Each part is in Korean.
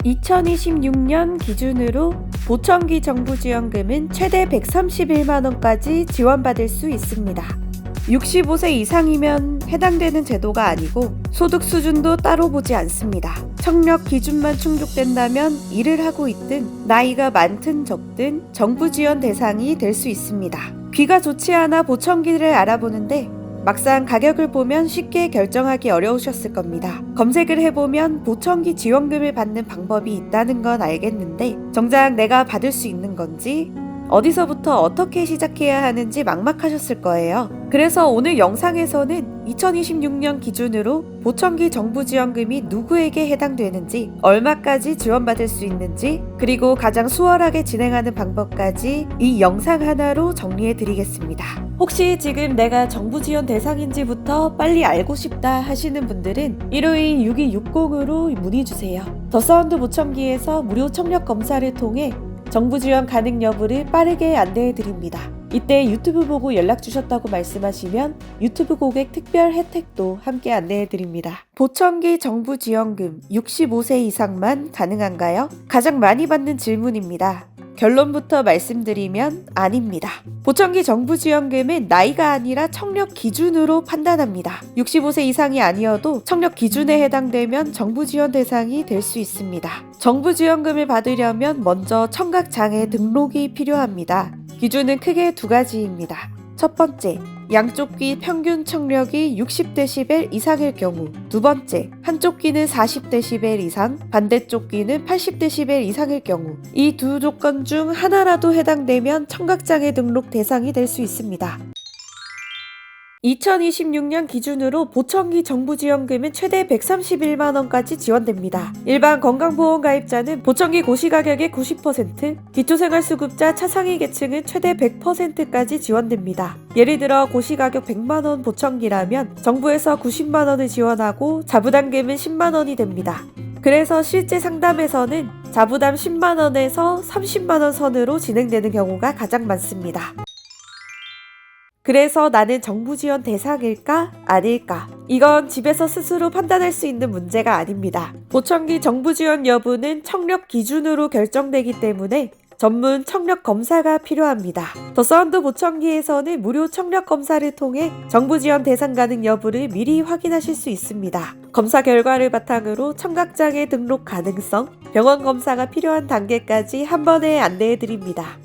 2026년 기준으로 보청기 정부지원금은 최대 131만원까지 지원받을 수 있습니다. 65세 이상이면 해당되는 제도가 아니고 소득 수준도 따로 보지 않습니다. 청력 기준만 충족된다면 일을 하고 있든 나이가 많든 적든 정부 지원 대상이 될 수 있습니다. 귀가 좋지 않아 보청기를 알아보는데 막상 가격을 보면 쉽게 결정하기 어려우셨을 겁니다. 검색을 해보면 보청기 지원금을 받는 방법이 있다는 건 알겠는데 정작 내가 받을 수 있는 건지 어디서부터 어떻게 시작해야 하는지 막막하셨을 거예요. 그래서 오늘 영상에서는 2026년 기준으로 보청기 정부 지원금이 누구에게 해당되는지, 얼마까지 지원받을 수 있는지, 그리고 가장 수월하게 진행하는 방법까지 이 영상 하나로 정리해 드리겠습니다. 혹시 지금 내가 정부 지원 대상인지부터 빨리 알고 싶다 하시는 분들은 152-6260으로 문의 주세요. 더 사운드 보청기에서 무료 청력 검사를 통해 정부 지원 가능 여부를 빠르게 안내해 드립니다. 이때 유튜브 보고 연락 주셨다고 말씀하시면 유튜브 고객 특별 혜택도 함께 안내해 드립니다. 보청기 정부 지원금 65세 이상만 가능한가요? 가장 많이 받는 질문입니다. 결론부터 말씀드리면 아닙니다. 보청기 정부 지원금은 나이가 아니라 청력 기준으로 판단합니다. 65세 이상이 아니어도 청력 기준에 해당되면 정부 지원 대상이 될 수 있습니다. 정부 지원금을 받으려면 먼저 청각장애 등록이 필요합니다. 기준은 크게 두 가지입니다. 첫 번째, 양쪽 귀 평균 청력이 60dB 이상일 경우, 두 번째, 한쪽 귀는 40dB 이상, 반대쪽 귀는 80dB 이상일 경우, 이 두 조건 중 하나라도 해당되면 청각장애 등록 대상이 될 수 있습니다. 2026년 기준으로 보청기 정부 지원금은 최대 131만원까지 지원됩니다. 일반 건강보험 가입자는 보청기 고시가격의 90%, 기초생활수급자 차상위 계층은 최대 100%까지 지원됩니다. 예를 들어 고시가격 100만원 보청기라면 정부에서 90만원을 지원하고 자부담금은 10만원이 됩니다. 그래서 실제 상담에서는 자부담 10만원에서 30만원 선으로 진행되는 경우가 가장 많습니다. 그래서 나는 정부 지원 대상일까? 아닐까? 이건 집에서 스스로 판단할 수 있는 문제가 아닙니다. 보청기 정부 지원 여부는 청력 기준으로 결정되기 때문에 전문 청력 검사가 필요합니다. 더 사운드 보청기에서는 무료 청력 검사를 통해 정부 지원 대상 가능 여부를 미리 확인하실 수 있습니다. 검사 결과를 바탕으로 청각장애 등록 가능성, 병원 검사가 필요한 단계까지 한 번에 안내해 드립니다.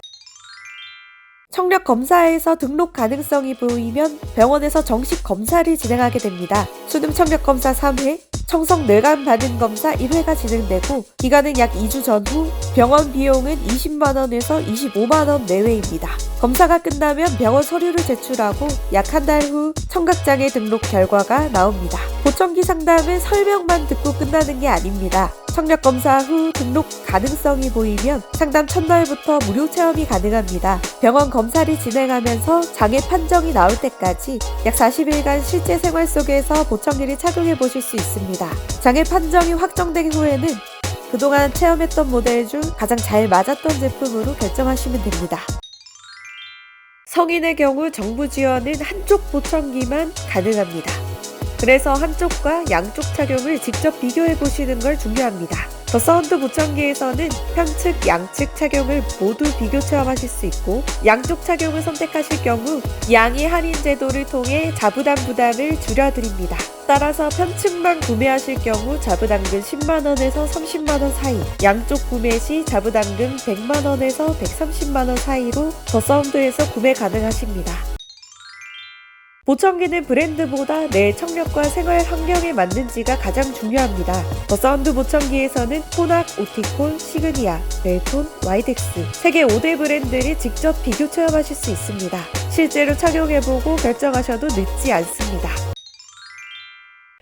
청력 검사에서 등록 가능성이 보이면 병원에서 정식 검사를 진행하게 됩니다. 수능 청력 검사 3회, 청성 뇌관 반응 검사 1회가 진행되고 기간은 약 2주 전후, 병원 비용은 20만원에서 25만원 내외입니다. 검사가 끝나면 병원 서류를 제출하고 약 한 달 후 청각장애 등록 결과가 나옵니다. 보청기 상담은 설명만 듣고 끝나는 게 아닙니다. 청력 검사 후 등록 가능성이 보이면 상담 첫날부터 무료 체험이 가능합니다. 병원 검사를 진행하면서 장애 판정이 나올 때까지 약 40일간 실제 생활 속에서 보청기를 착용해 보실 수 있습니다. 장애 판정이 확정된 후에는 그동안 체험했던 모델 중 가장 잘 맞았던 제품으로 결정하시면 됩니다. 성인의 경우 정부 지원은 한쪽 보청기만 가능합니다. 그래서 한쪽과 양쪽 착용을 직접 비교해 보시는 걸 중요합니다. 더 사운드 보청기에서는 편측, 양측 착용을 모두 비교 체험하실 수 있고 양쪽 착용을 선택하실 경우 양의 할인 제도를 통해 자부담 부담을 줄여드립니다. 따라서 편측만 구매하실 경우 자부담금 10만원에서 30만원 사이, 양쪽 구매 시 자부담금 100만원에서 130만원 사이로 더 사운드에서 구매 가능하십니다. 보청기는 브랜드보다 내 청력과 생활 환경에 맞는지가 가장 중요합니다. 더 사운드 보청기에서는 포낙, 오티콘, 시그니아, 벨톤, 와이덱스 세계 5대 브랜드를 직접 비교 체험하실 수 있습니다. 실제로 착용해보고 결정하셔도 늦지 않습니다.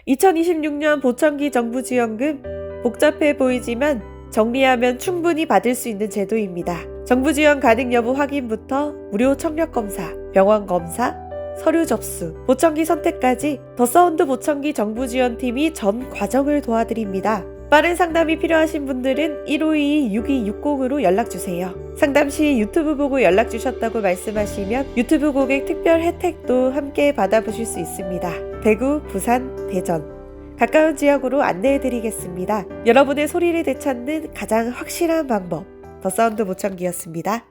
2026년 보청기 정부 지원금, 복잡해 보이지만 정리하면 충분히 받을 수 있는 제도입니다. 정부 지원 가능 여부 확인부터 무료 청력 검사, 병원 검사, 서류 접수, 보청기 선택까지 더 사운드 보청기 정부 지원팀이 전 과정을 도와드립니다. 빠른 상담이 필요하신 분들은 152-6260으로 연락주세요. 상담 시 유튜브 보고 연락 주셨다고 말씀하시면 유튜브 고객 특별 혜택도 함께 받아보실 수 있습니다. 대구, 부산, 대전 가까운 지역으로 안내해드리겠습니다. 여러분의 소리를 되찾는 가장 확실한 방법, 더 사운드 보청기였습니다.